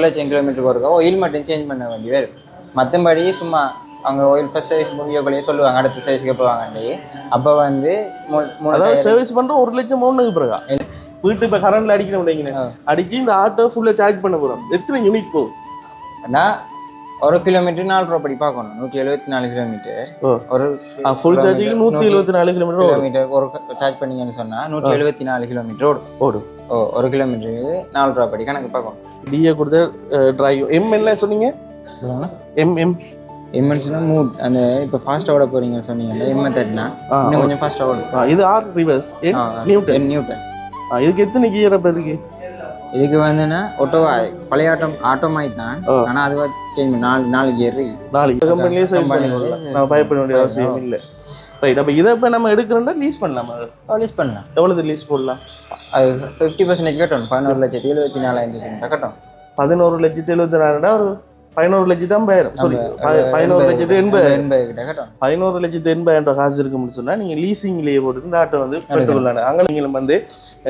1,00,000 கிலோமீட்டருக்கு ஒருக்கா ஆயில் மட்டும் சேஞ்ச் பண்ண வேண்டி வரும். மற்றபடி சும்மா அவங்க ஆயில் ஃபர்ஸ்ட் சர்வீஸ் முடியக்குள்ளேயே சொல்லுவாங்க அடுத்த சர்வீஸ்க்கு போவாங்கண்டி. அப்போ வந்து அதாவது சர்வீஸ் பண்ணுற 1,00,000 மூணுக்கு பிறகா வீட்டு இப்போ கரண்ட்ல அடிக்கணும் அடிச்சு இந்த ஆட்டோ ஃபுல்லாக சார்ஜ் பண்ண போகிறோம். எத்தனை யூனிட் போகும்? ஆனால் 1 கிலோமீட்டர் 4 ரூபா படி பார்க்கணும். 174 கிலோமீட்டர் ஒரு ஃபுல் சார்ஜிங் 174 கிலோமீட்டர் ஒரு சார்ஜ் பண்ணீங்கன்னு சொன்னால் 174 கிலோமீட்டர் ஓடும். 1 கிலோமீட்டருக்கு 4 ரூபா படி கணக்கு பார்க்கணும். டிஏ கொடுத்த டிரைவ் என்ன சொன்னீங்க? எம்என் சொன்னால் மூட் அந்த இப்போ ஃபாஸ்ட்டாக ஓட போகிறீங்கன்னு சொன்னீங்கன்னா எம்என் தட்டினா இன்னும் கொஞ்சம் ஃபாஸ்ட்டாக ஓடும். இது ஆர் ரிவர்ஸ் நியூட்டன். இதுக்கு எத்தனை கியர் அப்போ இருக்கு? இதுக்கு வந்துன்னா பழைய ஆட்டோ மாதிரி தான். ஆனால் அதுவா சேஞ்ச் பண்ணி 4 கியர் 4 கம்பெனிலேயே சர்வீஸ் பண்ணிக்கலாம். நான் பயப்பட வேண்டிய அவசியம் இல்லை. ரைட். அப்போ இதை இப்போ நம்ம எடுக்கிறோம்னா லீஸ் பண்ணலாமா? லீஸ் பண்ணலாம். எவ்வளவு லீஸ் போடலாம்? அது 50% கட்டணும். 11,74,000 கட்டணும். 11,74,000 ஒரு 11,80,000 சொல்லி 11,80,000 11,80,000 காசு இருக்குன்னு சொன்னா நீங்க லீசிங்லேயே போட்டு இந்த ஆட்டோ வந்து பெற்றுக்கொள்ளலாம். அங்கே நீங்களும் வந்து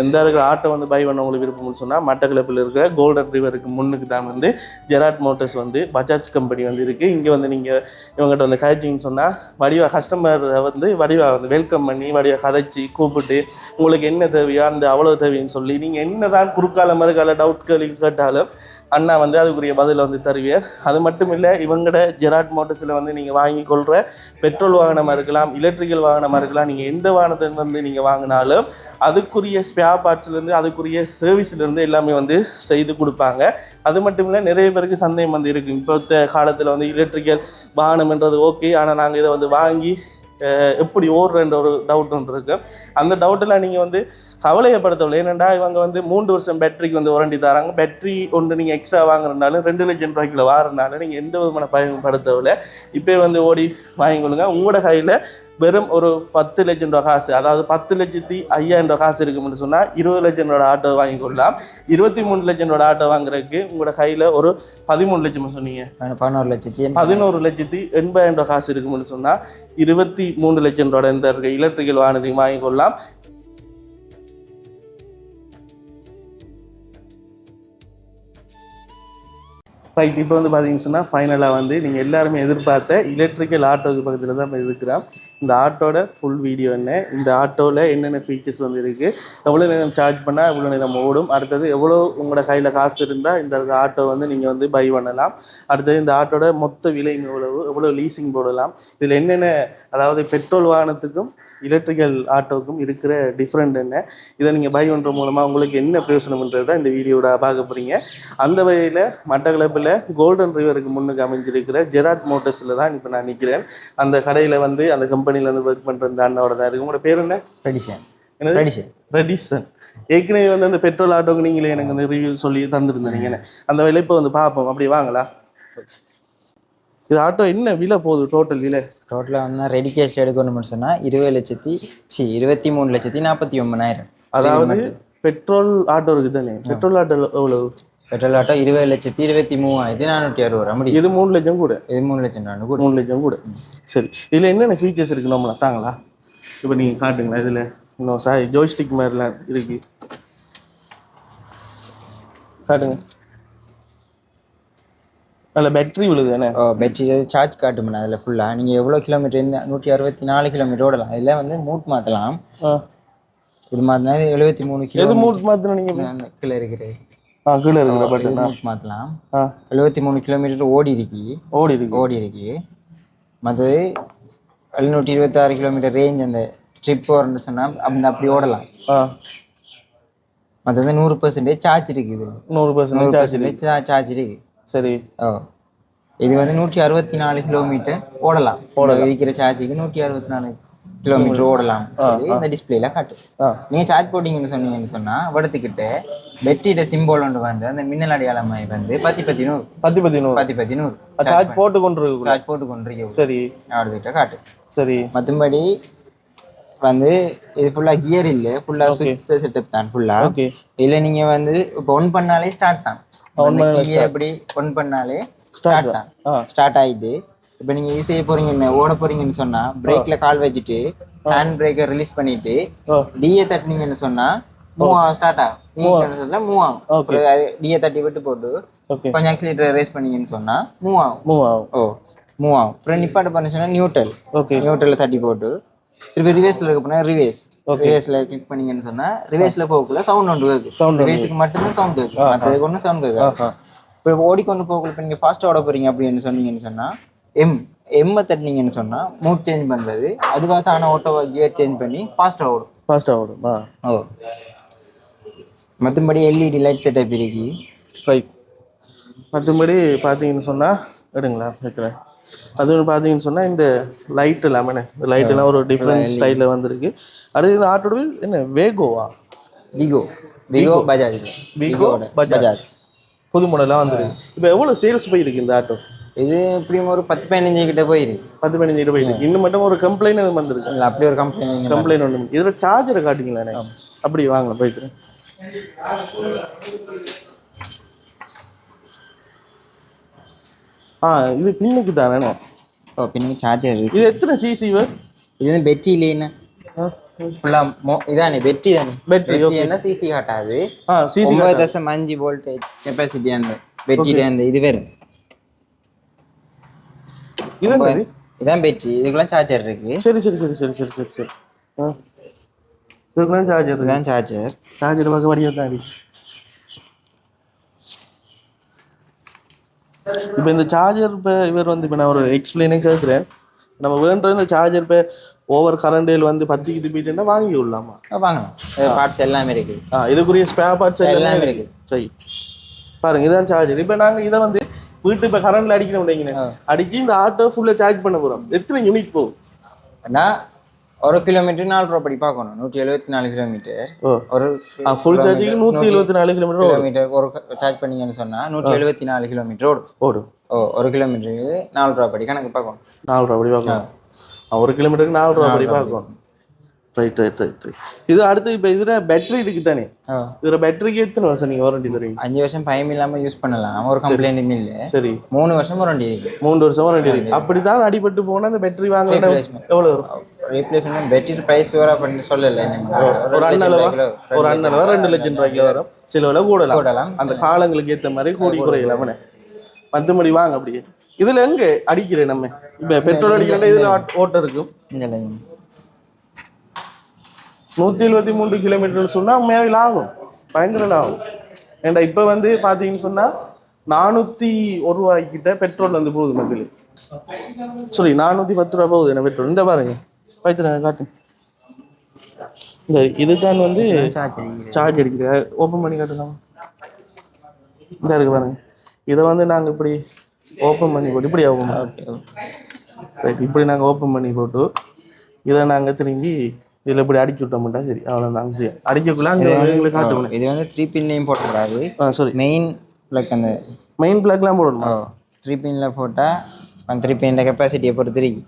எந்த இருக்கிற ஆட்டோ வந்து பை பண்ண உங்களுக்கு விருப்பம்னு சொன்னா மட்டக்களப்பில் இருக்கிற கோல்டன் ரிவருக்கு முன்னுக்கு தான் வந்து ஜெராட் மோட்டர்ஸ் வந்து பஜாஜ் கம்பெனி வந்து இருக்கு. இங்க வந்து நீங்க இவங்ககிட்ட வந்து கதைச்சிங்கன்னு சொன்னா வடிவா கஸ்டமரை வந்து வடிவா வந்து வெல்கம் பண்ணி வடிவா கதைச்சி கூப்பிட்டு உங்களுக்கு என்ன தேவையோ அந்த அவ்வளவு தேவைன்னு சொல்லி நீங்க என்னதான் குறுக்கால மறுக்கால டவுட்கள் கேட்டாலும் அண்ணா வந்து அதுக்குரிய பதில் வந்து தருவார். அது மட்டும் இல்லை, இவங்களோட ஜெராட் மோட்டர்ஸில் வந்து நீங்கள் வாங்கி கொள்கிற பெட்ரோல் வாகனமாக இருக்கலாம், எலக்ட்ரிக்கல் வாகனமாக இருக்கலாம், நீங்கள் எந்த வாகனத்தை வந்து நீங்கள் வாங்கினாலும் அதுக்குரிய ஸ்பேர் பார்ட்ஸ்லேருந்து அதுக்குரிய சர்வீஸ்லேருந்து எல்லாமே வந்து செய்து கொடுப்பாங்க. அது மட்டும் இல்லை, நிறைய பேருக்கு சந்தேகம் வந்து இருக்குது. இப்போ காலத்தில் வந்து எலக்ட்ரிக்கல் வாகனம்ன்றது ஓகே, ஆனால் நாங்கள் இதை வந்து வாங்கி எப்படி ஓடுறன்ற ஒரு டவுட் ஒன்று இருக்குது. அந்த டவுட்டெல்லாம் நீங்கள் வந்து கவலையப்படுத்தவில்லை. ஏன்னாண்டா இவங்க வந்து 3 வருஷம் பேட்டரிக்கு வந்து வாரண்டி தராங்க. பேட்டரி ஒன்று நீங்கள் எக்ஸ்ட்ரா வாங்குறதுனாலும் 2,00,000 ரூபாய்க்குள்ள வாரனாலும் நீங்கள் எந்த விதமான பயன்படுத்தவில்லை. இப்போ வந்து ஓடி வாங்கிக்கொள்ளுங்க. உங்களோட கையில் வெறும் ஒரு 10,00,000 ரூபா காசு, அதாவது 10,05,000 ரூபா காசு இருக்குன்னு சொன்னால் 20,00,000 ரூபா ஆட்டோ வாங்கிக்கொள்ளலாம். 23,00,000 ரூபா ஆட்டோ வாங்குறதுக்கு உங்களோட கையில் ஒரு 13,00,000 சொன்னீங்க 11,80,000 ரூபா காசு இருக்குன்னு சொன்னால் 23,00,000 ரூபா இந்த எலக்ட்ரிக்கல் வாகனத்தையும் வாங்கிக்கொள்ளலாம். ரைட். இப்போ வந்து பார்த்தீங்கன்னு சொன்னால் ஃபைனலாக வந்து நீங்கள் எல்லாருமே எதிர்பார்த்த எலக்ட்ரிக்கல் ஆட்டோவுக்கு பக்கத்தில் தான் இருக்கிறோம். இந்த ஆட்டோட ஃபுல் வீடியோ என்ன, இந்த ஆட்டோவில் என்னென்ன ஃபீச்சர்ஸ் வந்து இருக்குது, எவ்வளோ நேரம் சார்ஜ் பண்ணால் எவ்வளோ நேரம் ஓடும், அடுத்தது எவ்வளோ உங்களோட கையில் காசு இருந்தால் இந்த ஆட்டோ வந்து நீங்கள் வந்து பை பண்ணலாம், அடுத்தது இந்த ஆட்டோட மொத்த விலை எவ்வளோ லீசிங் போடலாம், இதில் என்னென்ன, அதாவது பெட்ரோல் வாகனத்துக்கும் எலக்ட்ரிக்கல் ஆட்டோவுக்கும் இருக்கிற டிஃப்ரெண்ட் என்ன, இதை நீங்கள் பை பண்ணுற மூலமாக உங்களுக்கு என்ன பிரயோசனம்ன்றது தான் இந்த வீடியோட பார்க்க போகிறீங்க. அந்த வகையில் மட்டக்களப்பில் கோல்டன் ரிவருக்கு முன்னுக்கு அமைஞ்சிருக்கிற ஜெராட் மோட்டர்ஸில் தான் இப்போ நான் நிற்கிறேன். அந்த கடையில் வந்து அந்த கம்பெனியில் வந்து ஒர்க் பண்ணுற அந்த அண்ணாவோட தான் இருக்குது. உங்களோட பேர் என்ன? ரெடிசன். ஏற்கனவே வந்து அந்த பெட்ரோல் ஆட்டோவுக்கு நீங்களே எனக்கு வந்து ரிவ்யூ சொல்லி தந்துருந்தீங்கன்னு. அந்த விலை இப்போ வந்து பார்ப்போம். அப்படி வாங்களா? இது ஆட்டோ என்ன விலை போகுது? டோட்டல் விலை டோட்டலாக வந்து ரெடி கேஷ் எடுக்கணும்னு சொன்னால் 23,49,000. அதாவது பெட்ரோல் ஆட்டோ இருக்குது தானே? பெட்ரோல் ஆட்டோ எவ்வளவு? பெட்ரோல் ஆட்டோ 20,23,460 இது 3,00,000 கூட. இது 3,00,000 கூட. 3,00,000 கூட. சரி. இதில் என்னென்ன ஃபீச்சர்ஸ் இருக்கு நம்மளா தாங்களா? இப்போ நீங்கள் காட்டுங்களா. இதில் இன்னும் ஜோய்ஸ்டிக் மாதிரிலாம் இருக்கு, காட்டுங்க. நல்ல பேட்டரி விழுது தானே? பேட்டரி சார்ஜ் காட்டுமண்ணா. அதில் ஃபுல்லாக நீங்கள் எவ்வளோ கிலோமீட்டர் இந்த 164 கிலோமீட்டர் ஓடலாம். இதில் வந்து மூட் மாற்றலாம். இப்படி மாற்றினா 73 கிலோ. எது மூட் மாற்றணும்? நீங்கள் கீழே இருக்கிறது கீழே இருக்கிற பட்டன் மூட் மாற்றலாம். 73 கிலோமீட்டர் ஓடி இருக்கு. மற்றது 726 கிலோமீட்டர் ரேஞ்ச் அந்த ட்ரிப் போகிறேன்னு சொன்னால் அப்படி ஓடலாம். மற்றது 100% சார்ஜ் இருக்குது. 100% சார்ஜ் இருக்குது. சரி. இது வந்து 164 கிலோமீட்டர் ஓடலாம். இருக்கிற சார்ஜுக்கு 164 கிலோமீட்டர் ஓடலாம். இந்த டிஸ்பிளேல காட்டு. நீங்க சார்ஜ் போட்டீங்கன்னு சொன்னீங்கன்னு சொன்னா வடத்துக்கிட்ட பேட்டரியோட சிம்போல் ஒன்று வந்து அந்த மின்னல் அடையாளமாய் வந்து 10,10,100 சார்ஜ் போட்டு கொண்டிருக்கு. சரி. அவர்கிட்ட காட்டு. சரி. மற்றபடி வந்து இது ஃபுல்லா கியர் இல்லை, ஃபுல்லா சுவிட்ச் செட்டப் தான் ஃபுல்லா. இல்லை நீங்க வந்து இப்போ ஒன் பண்ணாலே ஸ்டார்ட் தான். எப்படி ஒன் பண்ணாலே ஸ்டார்ட் ஆயிட்டு இப்போ நீங்க ஈஸியா போறீங்கன்னு ஓட போறீங்கன்னு சொன்னா பிரேக்ல கால் வச்சுட்டு ஹேண்ட் பிரேக்கை ரிலீஸ் பண்ணிட்டு டிஏ தட்டினீங்கன்னு சொன்னா மூவ் ஆகும். ஸ்டார்ட் ஆகும். மூவ் ஆகும். டிஏ தட்டி விட்டு போட்டு ஓகே கொஞ்சம் ஆக்சிலேட்டர் ரேஸ் பண்ணீங்கன்னு சொன்னா மூவ் ஆகும். மூவ் ஆகும். ஓ மூவ் ஆகும். அப்புறம் நிப்பாட்ட பண்ண சொன்னா நியூட்ரல். ஓகே நியூட்ரலில் தட்டி போட்டு திருப்பி ரிவேர்ஸில் இருக்க போனால் ரிவேர்ஸ். ரிவேர்ஸில் கிளிக் பண்ணீங்கன்னு சொன்னா ரிவேர்ஸில் போகக்குள்ள சவுண்ட் ஒன்று இருக்கு. ரிவேர்ஸுக்கு மட்டும்தான் சவுண்ட் இருக்கு, மற்றதுக்கு ஒன்றும் சவுண்ட் இருக்கு. இப்போ ஓடிக்கொண்டு போகக்குள்ள இப்போ நீங்கள் ஃபாஸ்ட்டாக ஓட போறீங்க அப்படின்னு சொன்னீங்கன்னு சொன்னா எம்மை தட்டினீங்கன்னு சொன்னா மூட் சேஞ்ச் பண்ணுறது அதுவாக தானே ஆட்டோவை கியர் சேஞ்ச் பண்ணி ஃபாஸ்ட்டாக ஓடும். ஃபாஸ்ட்டாக ஓடும். ஓ மற்றபடி எல்இடி லைட் செட்டப் இருக்கு. ரைட். மற்றபடி பார்த்தீங்கன்னு சொன்னால் எடுங்களா வைக்கிறேன். அது பார்த்தீங்கன்னு சொன்னால் இந்த லைட் எல்லாமே இந்த லைட் எல்லாம் ஒரு டிஃப்ரெண்ட் ஸ்டைலில் வந்திருக்கு. அடுத்து இந்த ஆட்டோட என்ன வேகோவா? விகோ பஜாஜ். விகோ பஜாஜ் புது மாடலாக வந்துருக்கு. இப்போ எவ்வளோ சேல்ஸ் போயிருக்கு இந்த ஆட்டோ? இது எப்படியும் ஒரு 10-15 கிட்ட போயிருக்கு. 10-15 கிட்ட போயிருக்கு. இன்னும் மட்டும் ஒரு கம்ப்ளைண்ட் எதுவும் வந்திருக்கு? இல்லை அப்படி ஒரு கம்ப்ளைண்ட் ஒன்று. இதில் சார்ஜரை காட்டுங்களேன். அப்படி வாங்க போய்க்கிறேன். இது பின்னுக்கு தானே? ஓ பின்னுக்கு சார்ஜர் இருக்கு. இது எத்தனை சிசி? இது வந்து பெட்ரி இல்லைன்னு ஃபுல்லாக இதானே பெட்ரி தானே. பெட்ரி என்ன சிசி காட்டாது. சிசி 9.5 வோல்டேஜ் கெப்பாசிட்டி அந்த பெட்ரியில் அந்த இது வேறு. இதான் பெட்ரி, இதுக்கெல்லாம் சார்ஜர் இருக்கு. சரி சரி சரி சரி சரி சரி சரி இதுக்கெல்லாம் சார்ஜர் இதுதான் சார்ஜர். சார்ஜர் பார்க்க வடிவம் தாண்டி. இப்போ இந்த சார்ஜர் இப்போ இவர் வந்து இப்போ நான் ஒரு எக்ஸ்பிளைனே கேட்குறேன். நம்ம வேண்டது இந்த சார்ஜர் இப்போ ஓவர் கரண்டில் வந்து 10 இது போயிட்டுன்னா வாங்கி விடலாமா? வாங்கலாம். பார்ட்ஸ் எல்லாமே இருக்கு. இதுக்குரிய ஸ்பேர் பார்ட்ஸ் எல்லாமே இருக்கு. சரி பாருங்க, இதுதான் சார்ஜர். இப்போ நாங்கள் இதை வந்து வீட்டு இப்போ கரண்ட்ல அடிக்கிறோம், அடிக்கி இந்த ஆட்டோ ஃபுல்லாக சார்ஜ் பண்ண போகிறோம். எத்தனை யூனிட் போகும்? நான் 1 கிலோமீட்டர் 4 ரூபா படி பார்க்கணும். 174 கிலோமீட்டர். ஒரு ஃபுல் சார்ஜிங் 174 கிலோமீட்டர் ஒரு சார்ஜ் பண்ணீங்கன்னு சொன்னா 174 கிலோமீட்டர் ஓடும். ஓ 1 கிலோமீட்டருக்கு 4 ரூபா படி கணக்கு பார்க்கணும். 4 ரூபா படி பார்க்கணும். 1 கிலோமீட்டருக்கு 4 ரூபா படி பார்க்கணும். Right right right right. இது அடுத்து இப்போ இதில் பேட்டரி இருக்கு தானே? இதில் பேட்டரிக்கு எத்தனை வருஷம் நீங்கள் வாரண்டி தருவீங்க? 5 வருஷம் பயம் இல்லாமல் யூஸ் பண்ணலாம். ஒரு கம்ப்ளைண்ட்டும் இல்லை. சரி 3 வருஷம் வாரண்டி இருக்கு. 3 வருஷம் வாரண்டி இருக்கு. அப்படிதான் அடிபட்டு போனால் அந்த பேட்டரி வாங்க எவ்வளோ வரும்? ரீப்ளேஸ்மெண்ட் பேட்டரி ப்ரைஸ் வர பண்ணி சொல்லலை. ஒரு அண்ணளவா 2 லட்சம் ரூபாய்க்கு வரும். சில விலை கூடலாம். அந்த காலங்களுக்கு ஏற்ற மாதிரி கூடி குறையலாம். 10 மணி வாங்க அப்படியே. இதில் எங்கே அடிக்கிறேன் நம்ம? இப்போ பெட்ரோல் அடிக்கிற இதில் ஓட்டம் இருக்கும். 173 கிலோமீட்டர் சொன்னால் உண்மையாகவே லாகும், பயங்கர லாகும். ஏன்டா இப்போ வந்து பார்த்தீங்கன்னு சொன்னால் 401 ரூபாய்க்கிட்ட பெட்ரோல் வந்து போகுது மக்களுக்கு. சரி 410 ரூபா போகுது என்ன பெட்ரோல். இந்த பாருங்க பைத்திர காட்டு. இந்த இதுதான் வந்து சார்ஜ் அடிக்கிற ஓப்பன் பண்ணி காட்டலாம். இந்த இருக்கு பாருங்க. இதை வந்து நாங்கள் இப்படி ஓப்பன் பண்ணி போட்டு இப்படி ஓப்பன் ரைட் இப்படி நாங்கள் ஓப்பன் பண்ணி போட்டு இதை நாங்கள் திரும்பி இதில் இப்படி அடிச்சு விட்டோம்ட்டா சரி அவ்வளோதான். சரி அடிக்கக்குள்ள அங்கே எங்களுக்கு காட்டுவோம். இது வந்து 3 பின்லையும் போடக்கூடாது. சாரி மெயின் பிளக் அந்த மெயின் பிளக்லாம் போடணுமா? 3 பின்ல போட்டால் அந்த 3 பின்ல கெப்பாசிட்டியை பொறுத்து இருக்கு.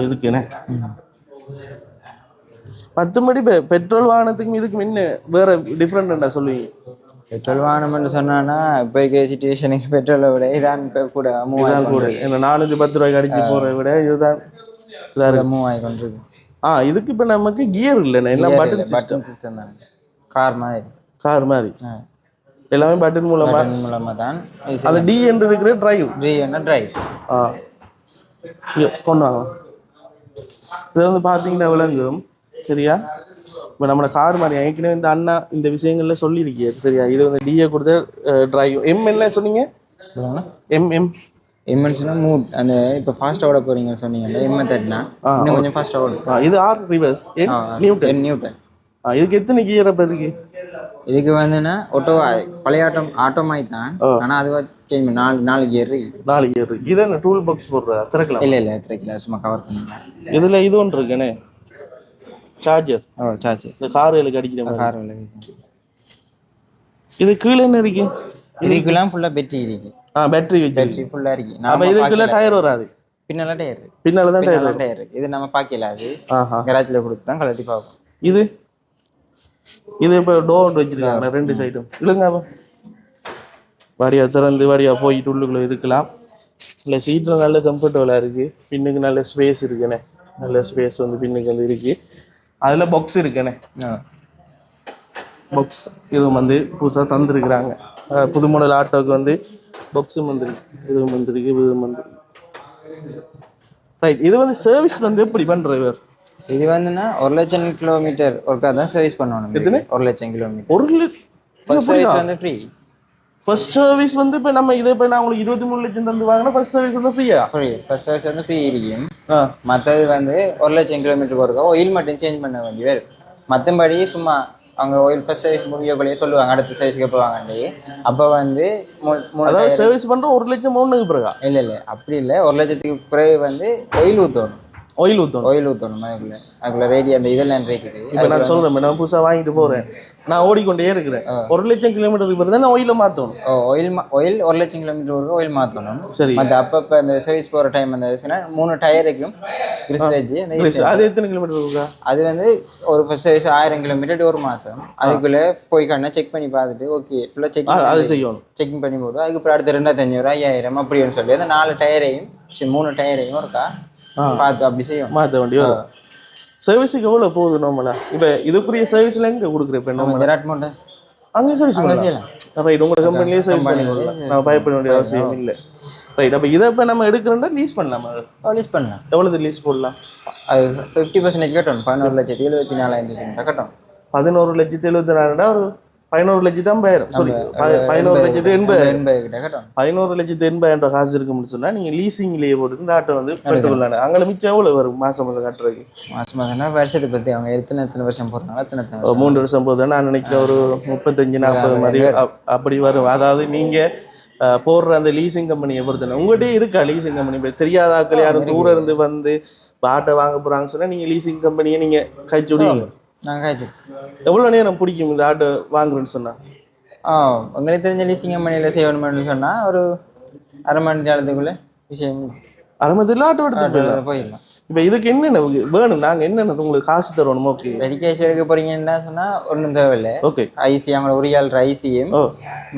இருக்குண்ணே 10 மணி பெட்ரோல் வாகனத்துக்கும் இதுக்கு முன்ன வேற டிஃப்ரெண்ட்டா சொல்லுவீங்க? பெட்ரோல் வாங்கணும்னு சொன்னான்னா இப்போ இருக்கிற சிச்சுவேஷனுக்கு பெட்ரோலை விட இதான் இப்போ கூட கூட என்ன 410 ரூபாய்க்கு அடிச்சு போகிறத விட இதுதான் மூவ் ஆகி கொண்டிருக்கு. இதுக்கு இப்போ நமக்கு கியர் இல்லைண்ணே, எல்லாம் பட்டன் சிஸ்டம் தான். கார் மாதிரி எல்லாமே பட்டன் மூலமா தான். அது டி என்று இருக்கிற டிரைவ் கொண்டு வாங்க. இது வந்து பார்த்தீங்கன்னா விளங்கும் சரியா. இப்போ நம்மளோட கார் மாதிரி ஏற்கனவே இந்த அண்ணா இந்த விஷயங்கள்ல சொல்லியிருக்கியாரு சரியா. இது வந்து டிஏ கொடுத்த டிரைவ். எம் என்ன சொன்னீங்க? எம்என்ஸ்னா மூட் அந்த இப்போ ஃபாஸ்ட்டாக ஓட போறீங்கன்னு சொன்னீங்கல்ல. எம்என் தட்டினா இன்னும் கொஞ்சம் ஃபாஸ்ட்டாக ஓடும். இது ஆர் ரிவர்ஸ் நியூட்டன். இதுக்கு எத்தனை கியர் அப்போ இருக்கு? இதுக்கு வந்துன்னா ஆட்டோவா பழைய ஆட்டோ மாதிரி தான். ஆனால் அதுவா சேஞ்ச் பண்ணி 4 கியர் இருக்கு. 4 கியர் இருக்கு. இது என்ன டூல் பாக்ஸ் போடுறதா? திறக்கலாம்? இல்லை திறக்கல, சும்மா கவர் பண்ணிக்கலாம். இதில் இது ஒன்று இருக்குண்ணே சார்ஜர். சார்ஜர் இந்த கார்களுக்கு அடிக்கிற கார்களுக்கு. இது கீழே என்ன இருக்கு? இதுக்கெல்லாம் ஃபுல்லாக பேட்டரி இருக்கு. பேட்டரி ஃபுல்லா இருக்கு. அப்ப இதுக்குள்ள டயர் வராது. பின்னால தான் டயர் இருக்கு. இது நம்ம பார்க்கல. அது கராஜ்ல கொடுத்து தான் கலட்டி பார்ப்போம். இது இப்ப டோர் வச்சிருக்காங்க 2 சைடும். இல்லைங்க வாடியா திறந்து வாடியா போயிட்டு உள்ளுக்குள்ள இருக்கலாம். இல்லை சீட்ல நல்ல கம்ஃபர்டபுளா இருக்கு. பின்னுக்கு நல்ல ஸ்பேஸ் இருக்குண்ணே. நல்ல ஸ்பேஸ் வந்து பின்னுக்கு வந்து இருக்கு. அதுல பாக்ஸ் இருக்குண்ணே. பாக்ஸ் இதுவும் வந்து புதுசாக தந்துருக்குறாங்க. புது மாடல் ஆட்டோவுக்கு வந்து பாக்ஸும் வந்துருக்கு, இதுவும் வந்துருக்கு, இதுவும் வந்துருக்கு. ரைட். இது வந்து சர்வீஸ் வந்து எப்படி பண்ணுற இவர்? இது வந்துன்னா 1,00,000 கிலோமீட்டர் ஒருக்கா தான் சர்வீஸ் பண்ணணும். எத்தனை? 1,00,000 கிலோமீட்டர். ஃபர்ஸ்ட் சர்வீஸ் வந்து ஃப்ரீ. ஃபர்ஸ்ட் சர்வீஸ் வந்து இப்போ நம்ம இதை இப்போ நான் உங்களுக்கு 23 லட்சம் தந்து வாங்கினா ஃபர்ஸ்ட் சர்வீஸ் வந்து ஃப்ரீயா? ஃப்ரீ. ஃபர்ஸ்ட் சர்வீஸ் வந்து ஃப்ரீ இருக்கும். மற்றது வந்து 1,00,000 கிலோமீட்டருக்கு ஒருக்கா ஆயில் மட்டும் சேஞ்ச் பண்ண வேண்டிய வேறு. மற்றபடி சும்மா அவங்க ஆயில் ஃபர்ஸ்ட் சர்வீஸ் முடியக்குள்ளேயே சொல்லுவாங்க அடுத்த சர்வீஸ்க்கு எப்போ வாங்கண்டி. அப்போ வந்து அதாவது சர்வீஸ் பண்ணுறோம் 1 லட்சம் மூணுக்கு பிறகா? இல்லை அப்படி இல்லை. 1,00,000க்கு பிறகு வந்து ஆயில் ஊற்றணும். ஆயில் ஊற்றணும் அதுக்குள்ள ரேடி அந்த இதெல்லாம் இருக்குது. இப்போ நான் சொல்கிறேன், நான் புதுசாக வாங்கிட்டு போகிறேன், நான் ஓடிக்கொண்டே இருக்கிறேன், 1 லட்சம் கிலோமீட்டருக்கு பிறகு தான் ஆயிலை மாற்றணும். ஆயில் 1,00,000 கிலோமீட்டர் வரைக்கும் ஆயில் மாற்றணும். சரி. மற்ற அப்பப்போ அந்த சர்வீஸ் போகிற டைம் அந்த 3 டயருக்கும் கிறிஸ்டேஜ். அது எத்தனை கிலோமீட்டர் இருக்கா? அது வந்து ஒரு ஃபர்ஸ்ட் சர்வீஸ் 1000 கிலோமீட்டர் 1 மாதம். அதுக்குள்ளே போய் கண்ணா செக் பண்ணி பார்த்துட்டு ஓகே ஃபுல்லாக அது செய்யணும். செக்கிங் பண்ணி போட்டு அதுக்கப்புறம் அடுத்த 2,500 5,000 அப்படின்னு சொல்லி அந்த 4 டயரையும் 3 டயரையும் இருக்கா பார்த்து அப்படி செய்யும் மாற்ற வேண்டிய சர்வீஸுக்கு எவ்வளோ போகுது நார்மலா? இப்போ இதுக்குரிய சர்வீஸ்ல எங்கே கொடுக்குற? இப்போ நம்ம ஜெராட் மோட்டார்ஸ் அங்கே சர்வீஸ் செய்யலாம். ரைட். உங்களோட கம்பெனிலேயே சர்வீஸ் பண்ணி கொடுக்கலாம், நான் பயப்பட வேண்டிய அவசியம் இல்லை. ரைட். அப்போ இதை இப்போ நம்ம எடுக்கிறோம்னா லீஸ் பண்ணலாமா? லீஸ் பண்ணலாம். எவ்வளோது லீஸ் போடலாம்? அது 50% கட்டணும். 11,74,000 கட்டணும். 11,74,000 ஒரு 11,80,000 சொல்லி 11,80,000 கட்டணும். 11,80,000 காசு இருக்குன்னு சொன்னா நீங்க லீசிங்லேயே போட்டு இந்த ஆட்டோ வந்து பெற்றுக்கொள்ளலாம். அங்கே மிச்சம் எவ்வளவு வரும் மாசம் கட்டுறதுக்கு? மாசம்னா வருஷத்தை பத்தி அவங்க எத்தனை வருஷம் போடுறாங்க? 3 வருஷம் போகுது. நான் நினைக்கிறேன் ஒரு 35-40 மாதிரி அப்படி வரும். அதாவது நீங்க போடுற அந்த லீசிங் கம்பெனியை பொறுத்தன உங்கள்கிட்ட இருக்கா லீசிங் கம்பெனி? தெரியாத ஆட்கள் யாரும் தூரம் இருந்து வந்து ஆட்டோ வாங்க போறாங்கன்னு சொன்னா நீங்க லீசிங் கம்பெனியை நீங்க கழிச்சு விடுவீங்க? எவ்வளோ நேரம் பிடிக்கும் இந்த ஆட்டோ வாங்குறேன்னு சொன்னா? உங்களுக்கு தெரிஞ்ச லீசிங் கம்பெனியில் செய்யணும்னு சொன்னால் ஒரு 1/2 மணி நேரத்துக்குள்ள விஷயம் 1/2 மணி நேரத்தில் ஆட்டோ எடுத்துட்டு போயிடலாம். இப்போ இதுக்கு என்னென்ன வேணும்? நாங்கள் என்னென்ன உங்களுக்கு காசு தரணும்? ஓகே. ரெடிகேஷன் எடுக்க போறீங்கன்னா சொன்னால் ஒன்றும் தேவையில்லை. ஓகே. ஐசி அவங்களோட உரியால் ஐசியும்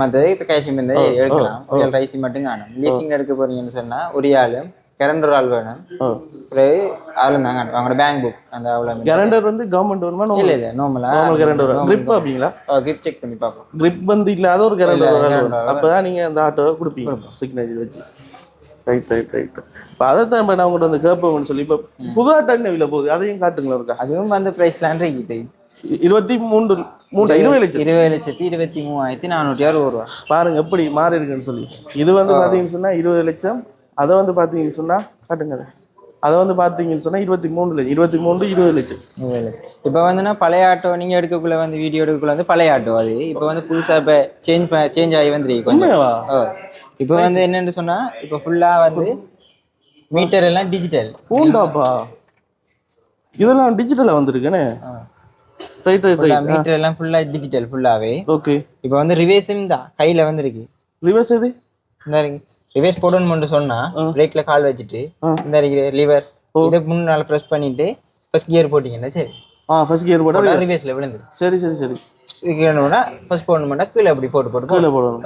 மற்றது இப்போ கேஷியம் எடுக்கலாம். உரியால் ஐசி மட்டும் காணும். லீசிங் எடுக்க போறீங்கன்னு சொன்னால் உரியாலும் கரண்டர் ஆள் வேணும். பிறகு ஆளும் தாங்க அவங்களோட பேங்க் புக் அந்த அவ்வளோ. கரண்டர் வந்து கவர்மெண்ட் வருமா? இல்லை நார்மலா கரண்டர் கிரிப் அப்படிங்களா? கிரிப் செக் பண்ணி பார்ப்போம். கிரிப் வந்து இல்லாத ஒரு கரண்டர் அப்போதான் நீங்கள் அந்த ஆட்டோவை கொடுப்பீங்க சிக்னேச்சர் வச்சு. ரைட். இப்போ அதைத்தான் இப்போ நான் உங்கள்கிட்ட வந்து கேட்போம்னு சொல்லி இப்போ புது ஆட்டோ என்ன விலை போகுது அதையும் காட்டுங்களா இருக்கா? அதுவும் அந்த ப்ரைஸ்லாம் இருக்கு. 23,23,23,460 பாருங்க எப்படி மாறி இருக்குன்னு சொல்லி. இது வந்து பார்த்தீங்கன்னு சொன்னால் 20 லட்சம். அதை வந்து பார்த்தீங்கன்னு சொன்னால் காட்டுங்க. அதை வந்து பார்த்தீங்கன்னு சொன்னால் 20 லட்சம். இப்போ வந்துன்னா பழைய ஆட்டோ நீங்கள் எடுக்கக்குள்ள வந்து வீடியோ எடுக்கக்குள்ள வந்து பழைய ஆட்டோ அது இப்போ வந்து புதுசாக இப்போ சேஞ்ச் ஆகி வந்துருக்கு. இப்போ வந்து என்னென்னு சொன்னால் இப்போ ஃபுல்லாக வந்து மீட்டர் எல்லாம் டிஜிட்டல். பூண்டாப்பா இதெல்லாம் டிஜிட்டலாக வந்துருக்குன்னு. ரைட். மீட்டர் எல்லாம் ஃபுல்லாக டிஜிட்டல் ஃபுல்லாகவே. ஓகே. இப்போ வந்து ரிவேஸும் தான் கையில் வந்துருக்கு. ரிவர்ஸ் எது? இந்த இருக்கு ரிவேஸ் போடணும்னு சொன்னா பிரேக்ல கால் வச்சுட்டு இந்த இருக்கிற லிவர் இதை முன்னால ப்ரெஸ் பண்ணிட்டு ஃபர்ஸ்ட் கியர் போட்டீங்கன்னா சரி. ஃபர்ஸ்ட் கியர் போட்டா ரிவேஸ்ல விழுந்து. சரி. கியர்னா ஃபர்ஸ்ட் போடணும்னா கீழே அப்படி போட்டு கீழே போடணும்.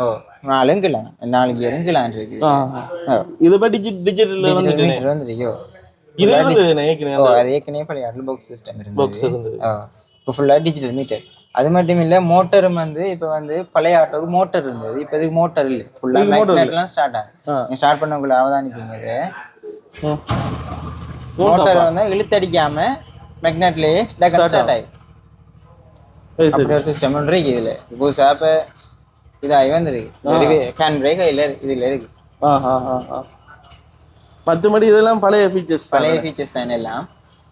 4 கிலோ 4 கியரும் கிலோ இருக்கு. இது படி டிஜிட்டல் மீட்டர் வந்துருக்கோ. இது அது ஏற்கனவே பழைய ஆட்டோ பாக்ஸ் சிஸ்டம் இருந்தது. இப்போ ஃபுல்லாக டிஜிட்டல் மீட்டர். அது மட்டும் இல்லை மோட்டரும் வந்து இப்போ வந்து பழைய ஆட்டோவுக்கு மோட்டர் இருந்தது. இப்போ இதுக்கு மோட்டர் இல்லை. ஃபுல்லாக மேக்னெட்லாம் ஸ்டார்ட் ஆகும். ஸ்டார்ட் பண்ணக்குள்ள அவதானிப்பீங்க. இது மோட்டர் வந்து இழுத்தடிக்காம மேக்னெட்லேயே ஸ்டார்ட் ஆகி அப்படி ஒரு சிஸ்டம் ஒன்று இருக்கு. இதில் புதுசாக இப்போ இதாகி வந்துருக்கு. ஹேண்ட் பிரேக் இதில் இருக்கு. மற்றபடி இதெல்லாம் பழைய ஃபீச்சர்ஸ் தான் எல்லாம்.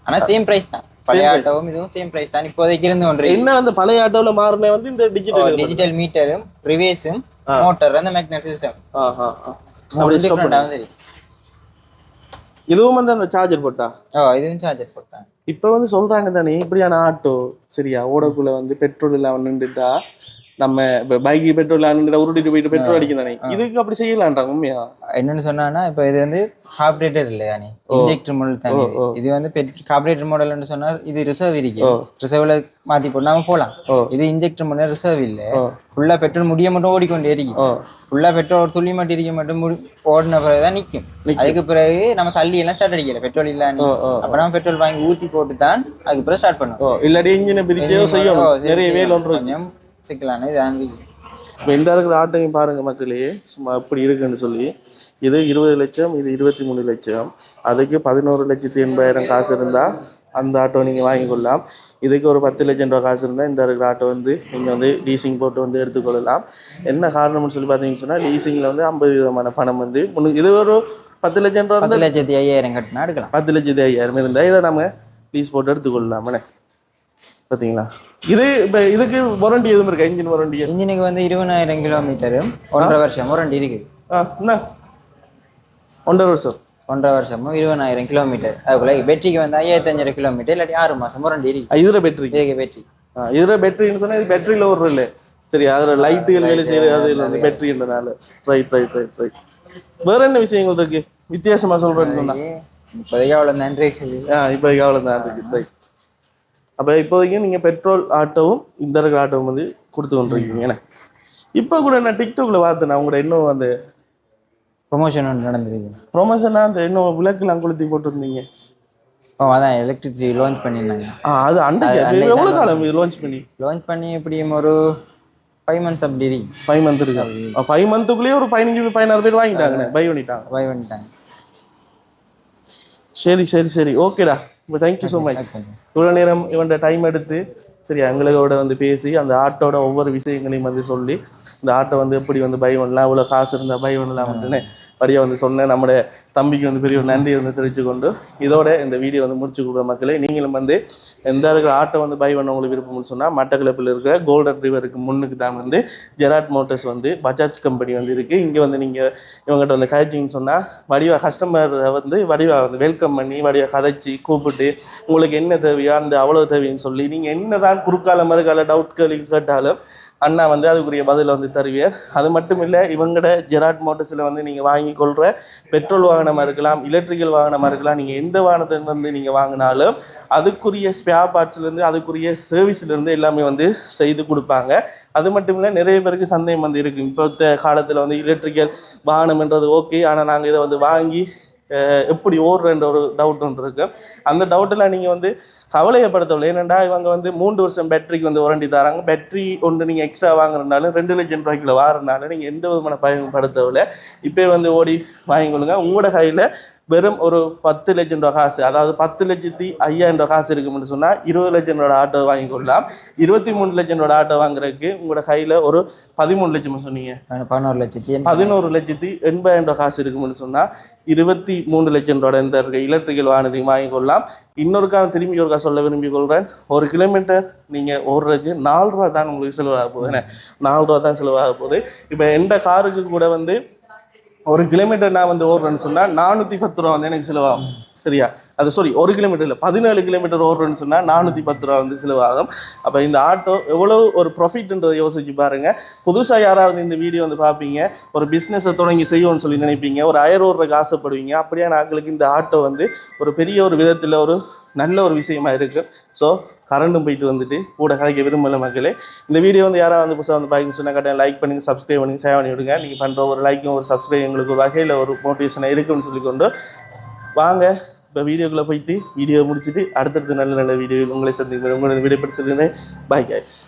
ஆனால் சேம் ப்ரைஸ் தான். பழைய ஆட்டோவும் இதுவும் சேம் பிரைஸ் தான் இப்போதைக்கு இருந்து ஒன்று. என்ன வந்து பழைய ஆட்டோல மாறின வந்து இந்த டிஜிட்டல் மீட்டரும் ரிவேஸும் மோட்டார் அந்த மேக்னெட் சிஸ்டம். இதுவும் வந்து அந்த சார்ஜர் போட்டா? இதுவும் சார்ஜர் போட்டா. இப்போ வந்து சொல்றாங்க தானே இப்படியான ஆட்டோ சரியா ஓடக்குள்ள வந்து பெட்ரோல் இல்லாம நின்றுட்டா நம்ம பைக்கு பெட்ரோல் உருட்டிட்டு போயிட்டு பெட்ரோல் அடிக்கும் தானே, இதுக்கு அப்படி செய்யலான்றாங்க. உண்மையா என்னன்னு சொன்னா இப்போ இது வந்து கார்பரேட்டர் இல்லையா நீ இன்ஜெக்டர் மாடல் தானே. இது வந்து கார்பரேட்டர் மாடல்னு சொன்னா இது ரிசர்வ் இருக்கு. ரிசர்வ்ல மாத்தி போட்டு நாம போலாம். இது இன்ஜெக்டர் மாடல் ரிசர்வ் இல்ல. ஃபுல்லா பெட்ரோல் முடிய மட்டும் ஓடிக்கொண்டே இருக்கு. ஃபுல்லா பெட்ரோல் ஒரு துளி மட்டும் இருக்க மட்டும் ஓடின பிறகுதான் நிக்கும். அதுக்கு பிறகு நம்ம தள்ளி எல்லாம் ஸ்டார்ட் அடிக்கல பெட்ரோல் இல்ல. அப்ப நம்ம பெட்ரோல் வாங்கி ஊத்தி போட்டு தான் அதுக்கு பிறகு ஸ்டார்ட் பண்ணுவோம். இல்லாட்டி இன்ஜினை பிரிச்சோ செய்யணும். நிறைய வேலை ஒன்று சிக்கலான இது ஆண்டி. இப்போ இந்த இருக்கிற ஆட்டையும் பாருங்க மக்களே, சும்மா எப்படி இருக்குன்னு சொல்லி. இது 20 லட்சம், இது 23 லட்சம். அதுக்கு 11,80,000 காசு இருந்தால் அந்த ஆட்டோ நீங்கள் வாங்கிக்கொள்ளலாம். இதுக்கு ஒரு 10 லட்சம் ரூபா காசு இருந்தால் இந்த இருக்கிற ஆட்டோ வந்து நீங்கள் வந்து லீசிங் போட்டு வந்து எடுத்துக்கொள்ளலாம். என்ன காரணம்னு சொல்லி பார்த்தீங்கன்னு சொன்னால், லீசிங்கில் வந்து 50% பணம் வந்து இது ஒரு 10 லட்சம் ரூபா, 10,05,000 கட்டினா எடுக்கலாம். 10,05,000 இருந்தால் இதை நம்ம லீஸ் போட்டு எடுத்துக்கொள்ளலாமே. பார்த்தீங்களா? இது இப்போ இதுக்கு வாரண்டி எதுவும் இருக்கா? Engine warranty? இன்ஜினுக்கு வந்து 20,000 கிலோமீட்டரும் 1.5 வருஷம் வாரண்டி இருக்குது. என்ன 1.5 வருஷம்? 1.5 வருஷமும் 20,000 கிலோமீட்டர். அதுக்குள்ள பேட்டரிக்கு வந்து 5,500 கிலோமீட்டர் இல்லாட்டி 6 மாதம் வாரண்டி இருக்கு. இதில் பேட்டரி பேட்டரி இதில் பேட்டரின்னு சொன்னால் இது பேட்டரியில் ஒரு இல்லை. சரி, அதில் லைட்டுகள் வேலை செய்யுது, அது வந்து பேட்டரின்றனால. Right right right right. வேற என்ன விஷயங்கள் இருக்கு வித்தியாசமாக சொல்கிறேன்னு சொன்னால்? இப்போதைக்கு அவ்வளோதான் சொல்லி. இப்போதைக்கு அவ்வளோதான் இருக்கு. ரைட். அப்போ இப்போதைக்கு நீங்கள் பெட்ரோல் ஆட்டோவும் இந்த இருக்கிற ஆட்டோவும் வந்து கொடுத்து கொண்டிருக்கீங்க. ஏன்னா இப்போ கூட நான் டிக்டாக்ல பார்த்தேன், உங்களோட இன்னும் அந்த ப்ரொமோஷன் ஒன்று நடந்திருக்கு. ப்ரொமோஷனாக அந்த இன்னும் விளக்குலாம் கொளுத்தி போட்டுருந்தீங்க. அதான் எலக்ட்ரிக் லான்ச் பண்ணியிருந்தாங்க. அது அன்றைக்கு எவ்வளோ காலம் லான்ச் பண்ணி? எப்படியும் ஒரு 5 months அப்படி இருக்கு. 5 month இருக்கு. 5 monthக்குள்ளேயே ஒரு 15-16 பேர் வாங்கிட்டாங்க, பை பண்ணிட்டாங்க. சரி சரி சரி, ஓகேடா. இப்போ தேங்க்யூ ஸோ மச். இவ்வளோ நேரம் இவன் டைம் எடுத்து சரி எங்களோட வந்து பேசி அந்த ஆட்டோட ஒவ்வொரு விஷயங்களையும் வந்து சொல்லி இந்த ஆட்டோ வந்து எப்படி வந்து பை பண்ணலாம், இவ்வளோ காசு இருந்தால் பை பண்ணலாம் அப்படின்னே படியாக வந்து சொன்னேன். நம்முடைய தம்பிக்கு வந்து பெரிய ஒரு நன்றி வந்து தெரிவித்து கொண்டு இதோட இந்த வீடியோ வந்து முடிச்சு கொடுக்குற மக்களே, நீங்களும் வந்து எந்த இருக்கிற ஆட்டோ வந்து பை பண்ண உங்களுக்கு விருப்பம்னு சொன்னால் மட்டக்களப்பில் இருக்கிற கோல்டன் ரிவருக்கு முன்னுக்கு தான் வந்து ஜெராட் மோட்டர்ஸ் வந்து பஜாஜ் கம்பெனி வந்து இருக்குது. இங்கே வந்து நீங்கள் இவங்ககிட்ட வந்து கதைச்சிங்கன்னு சொன்னால் வடிவா கஸ்டமரை வந்து வடிவா வந்து வெல்கம் பண்ணி வடிவா கதைச்சி கூப்பிட்டு உங்களுக்கு என்ன தேவையோ அந்த அவ்வளோ தேவைன்னு சொல்லி நீங்கள் என்ன தான் குறுக்கால மறுக்கால டவுட்கள் கேட்டாலும் அண்ணா வந்து அதுக்குரிய பதில் வந்து தருவார். அது மட்டும் இல்லை, இவங்களோட ஜெராட் மோட்டர்ஸில் வந்து நீங்கள் வாங்கி கொள்கிற பெட்ரோல் வாகனமாக இருக்கலாம், எலக்ட்ரிக்கல் வாகனமாக இருக்கலாம், நீங்கள் எந்த வாகனத்தில் வந்து நீங்கள் வாங்கினாலும் அதுக்குரிய ஸ்பேர் பார்ட்ஸ்லேருந்து அதுக்குரிய சர்வீஸ்லேருந்து எல்லாமே வந்து செய்து கொடுப்பாங்க. அது மட்டும் இல்லை, நிறைய பேருக்கு சந்தேகம் வந்து இருக்குது. இப்போ காலத்தில் வந்து எலக்ட்ரிக்கல் வாகனம்ன்றது ஓகே, ஆனால் நாங்கள் இதை வந்து வாங்கி எப்படி ஓடுறன்ற ஒரு டவுட் ஒன்று இருக்குது. அந்த டவுட்டெல்லாம் நீங்கள் வந்து கவலையப்படுத்தவில்லை. ஏன்னாண்டா இவங்க வந்து 3 வருஷம் பேட்டரிக்கு வந்து வாரண்டி தராங்க. பேட்டரி ஒன்று நீங்கள் எக்ஸ்ட்ரா வாங்குறதுனாலும் 2 லட்சம் ரூபாய்க்குள்ள வாரனாலும் நீங்கள் எந்த விதமான பயன்படுத்தவில்லை. இப்போ வந்து ஓடி வாங்கிக்கொள்ளுங்க. உங்களோட கையில் வெறும் ஒரு 10 லட்சம் ரூபா காசு, அதாவது 10,05,000 ரூபா காசு இருக்குன்னு சொன்னால் 20 லட்சம் ரூபா ஆட்டோ வாங்கிக்கொள்ளலாம். 23 லட்சம் ரூபா ஆட்டோ வாங்குறதுக்கு உங்களோட கையில் ஒரு 13 லட்சம் சொன்னீங்க, 11,80,000 ரூபா காசு இருக்குன்னு சொன்னால் 23 லட்சம் ரூபா இந்த எலக்ட்ரிக்கல் வாகனத்தையும் வாங்கிக்கொள்ளலாம். இன்னொருக்கா திரும்பி ஒருக்கா சொல்ல விரும்பி கொள்கிறேன், 1 கிலோமீட்டர் நீங்கள் ஓடுறதுக்கு 4 ரூபா தான் உங்களுக்கு செலவாக போகுது. என்ன 4 ரூபா தான் செலவாக போகுது. இப்போ எந்த காருக்கு கூட வந்து 1 கிலோமீட்டர் நான் வந்து ஓடுறேன்னு சொன்னால் 410 ரூபா வந்து எனக்கு செலவாகும். சரியா? அது 1 கிலோமீட்டர் இல்லை, 17 கிலோமீட்டர் ஓடுறேன்னு சொன்னால் 410 ரூபா வந்து செலவாகும். அப்போ இந்த ஆட்டோ எவ்வளோ ஒரு ப்ராஃபிட்ன்றதை யோசிச்சு பாருங்கள். புதுசாக யாராவது இந்த வீடியோ வந்து பார்ப்பீங்க, ஒரு பிஸ்னஸை தொடங்கி செய்வோம்னு சொல்லி நினைப்பீங்க, ஒரு 1000 ஓடுறதுக்கு ஆசைப்படுவீங்க. அப்படியே நாங்களுக்கு இந்த ஆட்டோ வந்து ஒரு பெரிய ஒரு விதத்தில் ஒரு நல்ல ஒரு விஷயமா இருக்குது. ஸோ கரண்டும் போயிட்டு வந்துட்டு கூட கதைக்க விரும்பல மக்களே. இந்த வீடியோ வந்து யாராவது வந்து புதுசாக வந்து பார்க்கணும்னு சொன்னால் கட்டாயம் லைக் பண்ணுங்கள், சப்ஸ்கிரைப் பண்ணுங்கள், சேவ் பண்ணி விடுங்க. நீங்கள் பண்ணுற ஒரு லைக்கும் ஒரு சப்ஸ்கிரைப் எங்களுக்கு ஒரு வகையில் ஒரு மோட்டிவேஷனாக இருக்குன்னு சொல்லிக்கொண்டு வாங்க இப்போ வீடியோக்குள்ளே போயிட்டு வீடியோ முடிச்சுட்டு அடுத்தடுத்து நல்ல நல்ல வீடியோ உங்களை சந்திக்கிறேன். உங்களோட வீடியோ படிச்சிருக்கேன். Bye guys.